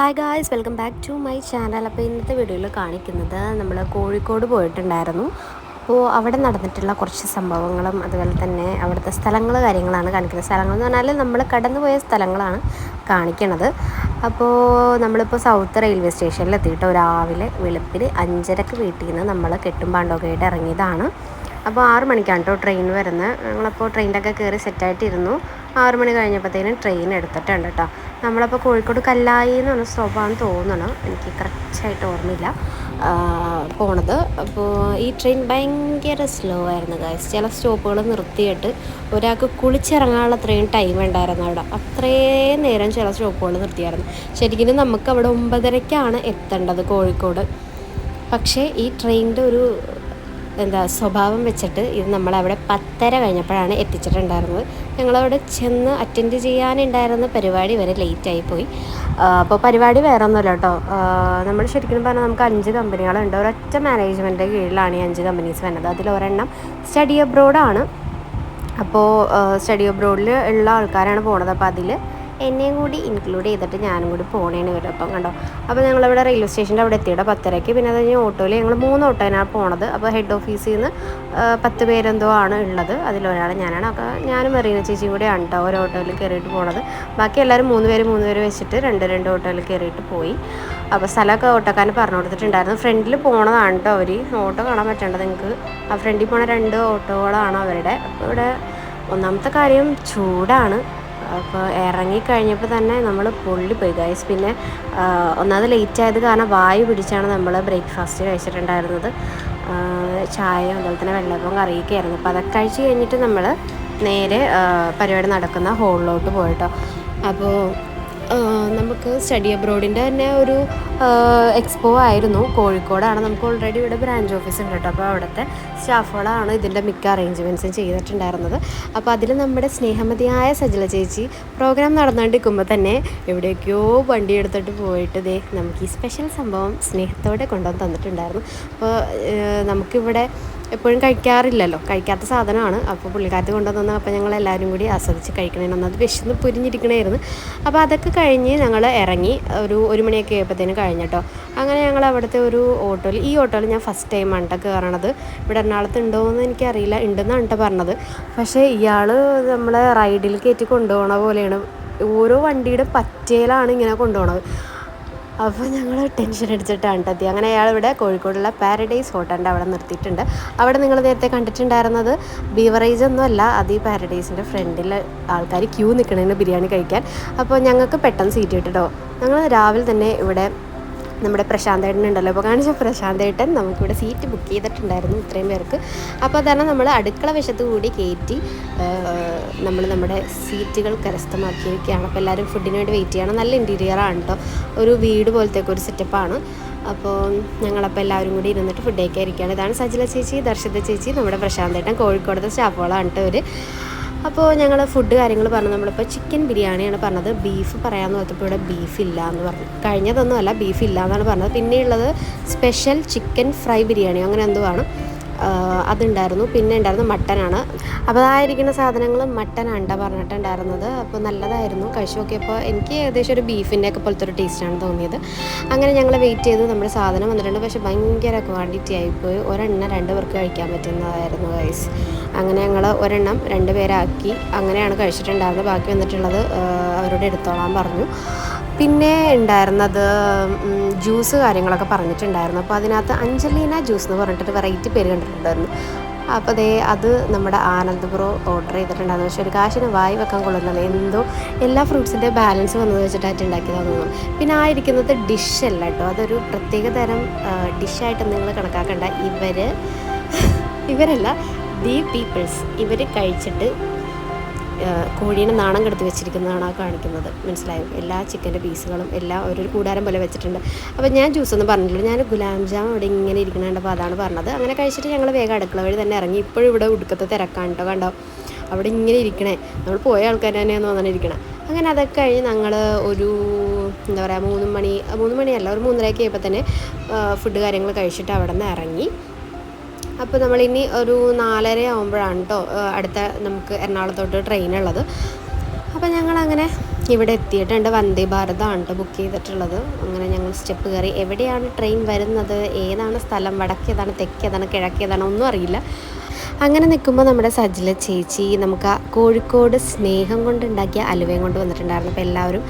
Hi guys, welcome back to my channel. അപ്പോൾ ഇന്നത്തെ വീഡിയോയിൽ കാണിക്കുന്നത് നമ്മൾ കോഴിക്കോട് പോയിട്ടുണ്ടായിരുന്നു. അപ്പോൾ അവിടെ നടന്നിട്ടുള്ള കുറച്ച് സംഭവങ്ങളും അതുപോലെ തന്നെ അവിടുത്തെ സ്ഥലങ്ങൾ കാര്യങ്ങളാണ് കാണിക്കുന്നത്. സ്ഥലങ്ങൾ എന്ന് പറഞ്ഞാൽ നമ്മൾ കടന്നു പോയ സ്ഥലങ്ങളാണ് കാണിക്കണത്. അപ്പോൾ നമ്മളിപ്പോൾ സൗത്ത് റെയിൽവേ സ്റ്റേഷനിൽ എത്തിയിട്ട് രാവിലെ വെളുപ്പിന് 5:30 വീട്ടിൽ നിന്ന് നമ്മൾ കെട്ടുംപാണ്ടോകയായിട്ട് ഇറങ്ങിയതാണ്. അപ്പോൾ 6 മണിക്കാണ് കേട്ടോ ട്രെയിൻ വരുന്നത്. ഞങ്ങളപ്പോൾ ട്രെയിനിലൊക്കെ കയറി സെറ്റായിട്ടിരുന്നു. 6 മണി കഴിഞ്ഞപ്പോഴത്തേനും ട്രെയിൻ എടുത്തിട്ടുണ്ട് കേട്ടോ. നമ്മളപ്പോൾ കോഴിക്കോട് കല്ലായി എന്ന് പറഞ്ഞ സ്റ്റോപ്പാണെന്ന് തോന്നണം, എനിക്ക് കറക്റ്റായിട്ട് ഓർമ്മയില്ല പോണത്. അപ്പോൾ ഈ ട്രെയിൻ ഭയങ്കര സ്ലോ ആയിരുന്നു ഗൈസ്. ചില സ്റ്റോപ്പുകൾ നിർത്തിയിട്ട് ഒരാൾക്ക് കുളിച്ചിറങ്ങാനുള്ള അത്രയും ടൈം ഉണ്ടായിരുന്നു അവിടെ. അത്രയും നേരം ചില സ്റ്റോപ്പുകൾ നിർത്തിയായിരുന്നു. ശരിക്കും നമുക്ക് അവിടെ 9:30ക്കാണ് എത്തേണ്ടത് കോഴിക്കോട്. പക്ഷേ ഈ ട്രെയിനിൻ്റെ ഒരു സ്വഭാവം വെച്ചിട്ട് ഇത് നമ്മളവിടെ 10:30 കഴിഞ്ഞപ്പോഴാണ് എത്തിച്ചിട്ടുണ്ടായിരുന്നത്. ഞങ്ങളവിടെ ചെന്ന് അറ്റൻഡ് ചെയ്യാനുണ്ടായിരുന്ന പരിപാടി വരെ ലേറ്റായിപ്പോയി. അപ്പോൾ പരിപാടി വേറെ ഒന്നുമില്ല കേട്ടോ. നമ്മൾ ശരിക്കും പറഞ്ഞാൽ നമുക്ക് 5 കമ്പനികളുണ്ട്. ഒരൊറ്റ മാനേജ്മെൻറ്റിൻ്റെ കീഴിലാണ് ഈ 5 കമ്പനീസ് വരുന്നത്. അതിലൊരെണ്ണം സ്റ്റഡി അബ്രോഡാണ്. അപ്പോൾ സ്റ്റഡി അബ്രോഡിൽ ഉള്ള ആൾക്കാരാണ് പോണത്. അപ്പോൾ അതിൽ എന്നെയും കൂടി ഇൻക്ലൂഡ് ചെയ്തിട്ട് ഞാനും കൂടി പോണേന് വരും. അപ്പം കണ്ടോ, അപ്പോൾ ഞങ്ങളിവിടെ റെയിൽവേ സ്റ്റേഷൻ്റെ അവിടെ എത്തിയിട്ട് 10:30. പിന്നെ അത് കഴിഞ്ഞ് ഓട്ടോയിൽ ഞങ്ങൾ 3 ഓട്ടോയിനാണ് പോണത്. അപ്പോൾ ഹെഡ് ഓഫീസിൽ നിന്ന് 10 പേരെന്തോ ആണ് ഉള്ളത്. അതിലൊരാൾ ഞാനാണ്. അപ്പോൾ ഞാനും മെറീന ചേച്ചിയും കൂടെയാണ് കേട്ടോ ഒരു ഓട്ടോയിൽ കയറിയിട്ട് പോണത്. ബാക്കി എല്ലാവരും 3 പേര് വെച്ചിട്ട് 2 ഓട്ടോയിൽ കയറിയിട്ട് പോയി. അപ്പോൾ സ്ഥലമൊക്കെ ഓട്ടോക്കാരന് പറഞ്ഞു കൊടുത്തിട്ടുണ്ടായിരുന്നു. ഫ്രണ്ടിൽ പോണതാണ് കേട്ടോ അവർ. ഓട്ടോ കാണാൻ പറ്റേണ്ടത് നിങ്ങൾക്ക്. ആ ഫ്രണ്ടിൽ പോണ 2 ഓട്ടോകളാണ് അവരുടെ. അപ്പോൾ ഇവിടെ ഒന്നാമത്തെ കാര്യം ചൂടാണ്. അപ്പോൾ ഇറങ്ങിക്കഴിഞ്ഞപ്പോൾ തന്നെ നമ്മൾ പൊള്ളിപ്പോയി ഗൈസ്. പിന്നെ ഒന്നാമത് ലേറ്റ് ആയത് കാരണം വായു പിടിച്ചാണ് നമ്മൾ ബ്രേക്ക്ഫാസ്റ്റ് കഴിച്ചിട്ടുണ്ടായിരുന്നത്. ചായ അതുപോലെ തന്നെ വെള്ളപ്പം കറിയൊക്കെ ആയിരുന്നു. അപ്പോൾ അതൊക്കെ കഴിച്ച് കഴിഞ്ഞിട്ട് നമ്മൾ നേരെ പരിപാടി നടക്കുന്ന ഹോളിലോട്ട് പോയിട്ടോ. അപ്പോൾ നമുക്ക് സ്റ്റഡി അബ്രോഡിൻ്റെ തന്നെ ഒരു എക്സ്പോ ആയിരുന്നു. കോഴിക്കോടാണ്. നമുക്ക് ഓൾറെഡി ഇവിടെ ബ്രാഞ്ച് ഓഫീസ് ഉണ്ട് കേട്ടോ. അപ്പോൾ അവിടുത്തെ സ്റ്റാഫുകളാണ് ഇതിൻ്റെ മിക്ക അറേഞ്ച്മെൻറ്റ്സും ചെയ്തിട്ടുണ്ടായിരുന്നത്. അപ്പോൾ അതിൽ നമ്മുടെ സ്നേഹമതിയായ സജല ചേച്ചി പ്രോഗ്രാം നടന്നുകൊണ്ടിരിക്കുമ്പോൾ തന്നെ എവിടേക്കോ വണ്ടി എടുത്തിട്ട് പോയിട്ട് നമുക്ക് ഈ സ്പെഷ്യൽ സംഭവം സ്നേഹത്തോടെ കൊണ്ടുവന്ന് തന്നിട്ടുണ്ടായിരുന്നു. അപ്പോൾ നമുക്കിവിടെ എപ്പോഴും കഴിക്കാറില്ലല്ലോ, കഴിക്കാത്ത സാധനമാണ്. അപ്പോൾ പുള്ളിക്കാരത്ത് കൊണ്ടുവന്നു. അപ്പോൾ ഞങ്ങളെല്ലാവരും കൂടി ആസ്വദിച്ച് കഴിക്കണേന്ന്. അത് വിശന്ന് പൊരിഞ്ഞിരിക്കണമായിരുന്നു. അപ്പോൾ അതൊക്കെ കഴിഞ്ഞ് ഞങ്ങൾ ഇറങ്ങി. 1 മണിയൊക്കെ ആയപ്പോഴത്തേനും കഴിഞ്ഞിട്ടോ. അങ്ങനെ ഞങ്ങൾ അവിടുത്തെ ഒരു ഓട്ടോയിൽ, ഈ ഓട്ടോയിൽ ഞാൻ ഫസ്റ്റ് ടൈമാണ് കേട്ടോ കയറണത്. ഇവിടെ എറണാകുളത്ത് ഉണ്ടോയെന്ന് എനിക്കറിയില്ല, ഉണ്ടെന്നാണ് കേട്ടോ പറഞ്ഞത്. പക്ഷേ ഇയാൾ നമ്മളെ റൈഡിൽ കയറ്റി കൊണ്ടുപോകണ പോലെയാണ്. ഓരോ വണ്ടിയുടെ പറ്റയിലാണ് ഇങ്ങനെ കൊണ്ടുപോകണത്. അപ്പോൾ ഞങ്ങൾ ടെൻഷൻ അടിച്ചിട്ടാണ് എത്തി. അങ്ങനെ അയാൾ ഇവിടെ കോഴിക്കോടുള്ള പാരഡൈസ് ഹോട്ടലിൻ്റെ അവിടെ നിർത്തിയിട്ടുണ്ട്. അവിടെ നിങ്ങൾ നേരത്തെ കണ്ടിട്ടുണ്ടായിരുന്നത് ബീവറേജ് ഒന്നുമല്ല, അത് ഈ പാരഡൈസിൻ്റെ ഫ്രണ്ടിൽ ആൾക്കാർ ക്യൂ നിൽക്കണേന് ബിരിയാണി കഴിക്കാൻ. അപ്പോൾ ഞങ്ങൾക്ക് പെട്ടെന്ന് സീറ്റ് കിട്ടിട്ടോ. ഞങ്ങൾ രാവിലെ തന്നെ ഇവിടെ നമ്മുടെ പ്രശാന്തേട്ടൻ ഉണ്ടല്ലോ, ഇപ്പോൾ കാണിച്ച പ്രശാന്തേട്ടൻ നമുക്കിവിടെ സീറ്റ് ബുക്ക് ചെയ്തിട്ടുണ്ടായിരുന്നു ഇത്രയും പേർക്ക്. അപ്പോൾ അതാണ് നമ്മൾ അടുക്കള വശത്ത് കൂടി കയറ്റി നമ്മൾ നമ്മുടെ സീറ്റുകൾ കരസ്ഥമാക്കിയിരിക്കുകയാണ്. അപ്പോൾ എല്ലാവരും ഫുഡിന് വേണ്ടി വെയിറ്റ് ചെയ്യണം. നല്ല ഇൻറ്റീരിയറാണ് കേട്ടോ, ഒരു വീട് പോലത്തേക്ക് ഒരു സെറ്റപ്പാണ്. അപ്പോൾ ഞങ്ങളപ്പോൾ എല്ലാവരും കൂടി ഇരുന്നിട്ട് ഫുഡ് കഴിക്കാതിരിക്കുകയാണ്. ഇതാണ് സജില ചേച്ചി, ദർശിത ചേച്ചി, നമ്മുടെ പ്രശാന്തേട്ടൻ, കോഴിക്കോടത്തെ സ്റ്റാഫുകളാണ് കേട്ടോ ഇവർ. അപ്പോൾ ഞങ്ങൾ ഫുഡ് കാര്യങ്ങൾ പറഞ്ഞു. നമ്മളിപ്പോൾ ചിക്കൻ ബിരിയാണിയാണ് പറഞ്ഞത്. ബീഫ് പറയാമെന്ന് നോക്കിയപ്പോൾ ഇവിടെ ബീഫ് ഇല്ല എന്ന് പറഞ്ഞു. കഴിഞ്ഞതൊന്നുമല്ല, ബീഫ് ഇല്ല എന്നാണ് പറഞ്ഞത്. പിന്നെയുള്ളത് സ്പെഷ്യൽ ചിക്കൻ ഫ്രൈ ബിരിയാണി അങ്ങനെ എന്തോ ആണ്, അതുണ്ടായിരുന്നു. പിന്നെ ഉണ്ടായിരുന്നു മട്ടനാണ്. അപ്പോൾ അതായിരിക്കുന്ന സാധനങ്ങൾ മട്ടനാണ് പറഞ്ഞിട്ടുണ്ടായിരുന്നത്. അപ്പോൾ നല്ലതായിരുന്നു. കഴിച്ചു നോക്കിയപ്പോൾ എനിക്ക് ഏകദേശം ഒരു ബീഫിൻ്റെ ഒക്കെ പോലത്തെ ഒരു ടേസ്റ്റാണ് തോന്നിയത്. അങ്ങനെ ഞങ്ങൾ വെയിറ്റ് ചെയ്ത് നമ്മുടെ സാധനം വന്നിട്ടുണ്ട്. പക്ഷേ ഭയങ്കര ക്വാണ്ടിറ്റി ആയിപ്പോയി. ഒരെണ്ണം 2 പേർക്ക് കഴിക്കാൻ പറ്റുന്നതായിരുന്നു ഗൈസ്. അങ്ങനെ ഞങ്ങൾ ഒരെണ്ണം 2 പേരാക്കി അങ്ങനെയാണ് കഴിച്ചിട്ടുണ്ടായിരുന്നത്. ബാക്കി വന്നിട്ടുള്ളത് അവരോട് എടുത്തോളാൻ പറഞ്ഞു. പിന്നെ ഉണ്ടായിരുന്നത് ജ്യൂസ് കാര്യങ്ങളൊക്കെ പറഞ്ഞിട്ടുണ്ടായിരുന്നു. അപ്പോൾ അതിനകത്ത് അഞ്ജലീന ജ്യൂസ് എന്ന് പറഞ്ഞിട്ടൊരു വെറൈറ്റി പേര് കണ്ടിട്ടുണ്ടായിരുന്നു. അപ്പോൾ അത് നമ്മുടെ ആനന്ദ് ബ്രോ ഓർഡർ ചെയ്തിട്ടുണ്ടായിരുന്നു. പക്ഷേ ഒരു കാശിന് വായി വെക്കാൻ കൊള്ളുന്നില്ല. എന്തോ എല്ലാ ഫ്രൂട്ട്സിൻ്റെ ബാലൻസ് വന്നത് വെച്ചിട്ടായിട്ട് ഉണ്ടാക്കിയതാണെന്ന് തോന്നുന്നു. പിന്നെ ആ ഇരിക്കുന്നത് ഡിഷല്ല കേട്ടോ, അതൊരു പ്രത്യേക തരം ഡിഷായിട്ട് നിങ്ങൾ കണക്കാക്കണ്ട. ഇവരല്ല, ദി പീപ്പിൾസ്, ഇവർ കഴിച്ചിട്ട് കോഴീനെ നാണം കെടുത്തി വെച്ചിരിക്കുന്നതാണ് ആ കാണിക്കുന്നത്. മനസ്സിലായോ? എല്ലാ ചിക്കൻ്റെ പീസുകളും എല്ലാം ഒരു കൂടാരം പോലെ വെച്ചിട്ടുണ്ട്. അപ്പോൾ ഞാൻ ജ്യൂസൊന്നും പറഞ്ഞില്ല, ഞാൻ ഗുലാം ജാം അവിടെ ഇങ്ങനെ ഇരിക്കണുണ്ട്. അപ്പോൾ അതാണ് പറഞ്ഞത്. അങ്ങനെ കഴിച്ചിട്ട് ഞങ്ങൾ വേഗം അടുക്കള വഴി തന്നെ ഇറങ്ങി. ഇപ്പോഴും ഇവിടെ ഉടുക്കത്തെ തിരക്കാണ് കേട്ടോ. കണ്ടോ, അവിടെ ഇങ്ങനെ ഇരിക്കണേ, നമ്മൾ പോയ ആൾക്കാർ തന്നെയാണെന്ന് തോന്നിയിരിക്കണം. അങ്ങനെ അതൊക്കെ കഴിഞ്ഞ് ഞങ്ങൾ ഒരു 3 മണിയല്ല, ഒരു 3:30 ആയപ്പോൾ തന്നെ ഫുഡ് കാര്യങ്ങൾ കഴിച്ചിട്ട് അവിടെ നിന്ന് ഇറങ്ങി. അപ്പോൾ നമ്മളിനി ഒരു 4:30 ആകുമ്പോഴാണ് കേട്ടോ അടുത്ത നമുക്ക് എറണാകുളത്തോട്ട് ട്രെയിനുള്ളത്. അപ്പോൾ ഞങ്ങളങ്ങനെ ഇവിടെ എത്തിയിട്ടുണ്ട്. വന്ദേ ഭാരതമാണ് കേട്ടോ ബുക്ക് ചെയ്തിട്ടുള്ളത്. അങ്ങനെ ഞങ്ങൾ സ്റ്റെപ്പ് കയറി. എവിടെയാണ് ട്രെയിൻ വരുന്നത്, ഏതാണ് സ്ഥലം, വടക്കേതാണ് തെക്കേതാണ് കിഴക്കേതാണ് ഒന്നും അറിയില്ല. അങ്ങനെ നിൽക്കുമ്പോൾ നമ്മുടെ സജില ചേച്ചി നമുക്ക് ആ കോഴിക്കോട് സ്നേഹം കൊണ്ടുണ്ടാക്കിയ അലുവയും കൊണ്ട് വന്നിട്ടുണ്ടായിരുന്നു. അപ്പോൾ എല്ലാവരും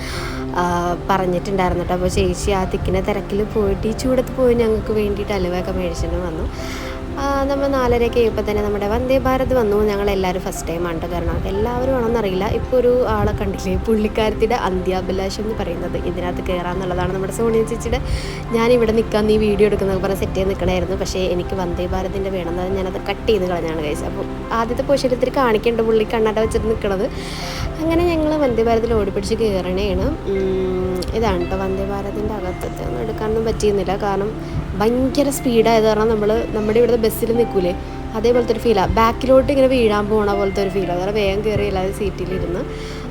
പറഞ്ഞിട്ടുണ്ടായിരുന്നു കേട്ടോ. അപ്പോൾ ചേച്ചി ആ തിക്കിനെ തിരക്കിൽ പോയിട്ട് ഈ ചൂടത്ത് പോയി ഞങ്ങൾക്ക് വേണ്ടിയിട്ട് അലുവയൊക്കെ മേടിച്ചിട്ട് വന്നു. നമ്മൾ 4:30 ആയപ്പോൾ തന്നെ നമ്മുടെ വന്ദേ ഭാരത് വന്നു. ഞങ്ങളെല്ലാവരും ഫസ്റ്റ് ടൈമാണ് കേട്ടോ. കാരണം എല്ലാവരും ആണെന്നറിയില്ല. ഇപ്പോൾ ഒരു ആളെ കണ്ടില്ലേ, പുള്ളിക്കാരത്തിയുടെ അന്ത്യാഭിലാഷം എന്ന് പറയുന്നത് ഇതിനകത്ത് കയറാമെന്നുള്ളതാണ്. നമ്മുടെ സോണിയ ചേച്ചിയുടെ ഞാനിവിടെ നിൽക്കാൻ നീ വീഡിയോ എടുക്കുന്നതൊക്കെ പറഞ്ഞ് സെറ്റ് ചെയ്ത് നിൽക്കണമായിരുന്നു. പക്ഷേ എനിക്ക് വന്ദേ ഭാരതിൻ്റെ വേണമെന്നത് ഞാനത് കട്ട് ചെയ്ത് കളഞ്ഞാണ് കഴിച്ചത്. അപ്പോൾ ആദ്യത്തെ പോഷൻ ഇത്തിരി കാണിക്കേണ്ട പുള്ളി കണ്ണട വെച്ചിട്ട് നിൽക്കണത്. അങ്ങനെ ഞങ്ങൾ വന്ദേ ഭാരതിൽ ഓടിപ്പിടിച്ച് കയറണേണ്. ഇതാണ് കേട്ടോ വന്ദേ ഭാരതിൻ്റെ അകത്തത്തെ. ഒന്നും എടുക്കാനൊന്നും പറ്റിയിരുന്നില്ല. കാരണം ഭയങ്കര സ്പീഡായത് കാരണം നമ്മുടെ ഇവിടുത്തെ ബസ്സിൽ നിൽക്കൂലേ അതേപോലത്തെ ഒരു ഫീലാണ്. ബാക്കിലോട്ട് ഇങ്ങനെ വീഴാൻ പോകണ പോലത്തെ ഒരു ഫീലാണ്. അതുപോലെ വേഗം കയറി എല്ലാവരും സീറ്റിലിരുന്ന്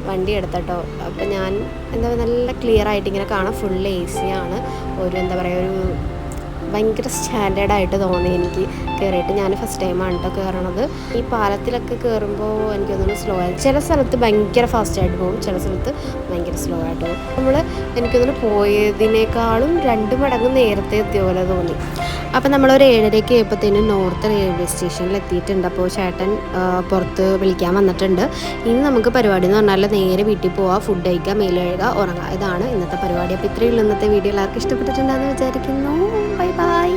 വണ്ടി എടുത്തട്ടോ. അപ്പോൾ ഞാൻ എന്താ പറയുക നല്ല ക്ലിയർ ആയിട്ട് ഇങ്ങനെ കാണാം. ഫുൾ AC ആണ്. ഒരു എന്താ പറയുക ഒരു ഭയങ്കര സ്റ്റാൻഡേർഡായിട്ട് തോന്നി എനിക്ക് കയറിയിട്ട്. ഞാൻ ഫസ്റ്റ് ടൈമാണ് കേട്ടോ കയറണത്. ഈ പാലത്തിലൊക്കെ കയറുമ്പോൾ എനിക്ക് തോന്നുന്നു സ്ലോ ആയി. ചില സ്ഥലത്ത് ഭയങ്കര ഫാസ്റ്റായിട്ട് പോകും, ചില സ്ഥലത്ത് ഭയങ്കര സ്ലോ ആയിട്ട് പോകും. നമ്മൾ എനിക്ക് തോന്നുന്നു പോയതിനേക്കാളും 2 മടങ്ങ് നേരത്തെ എത്തിയ പോലെ തോന്നി. അപ്പം നമ്മളൊരു 7:30 ആയപ്പോഴത്തേനും നോർത്ത് റെയിൽവേ സ്റ്റേഷനിൽ എത്തിയിട്ടുണ്ട്. അപ്പോൾ ചേട്ടൻ പുറത്ത് വിളിക്കാൻ വന്നിട്ടുണ്ട്. ഇനി നമുക്ക് പരിപാടി എന്ന് പറഞ്ഞാൽ നേരെ വീട്ടിൽ പോവുക, ഫുഡ് കഴിക്കുക, മേല് കഴുകുക, ഉറങ്ങുക. ഇതാണ് ഇന്നത്തെ പരിപാടി. അപ്പോൾ ഇത്രയുള്ള ഇന്നത്തെ വീഡിയോ എല്ലാവർക്കും ഇഷ്ടപ്പെട്ടിട്ടുണ്ടെന്ന് വിചാരിക്കുന്നു. Bye bye.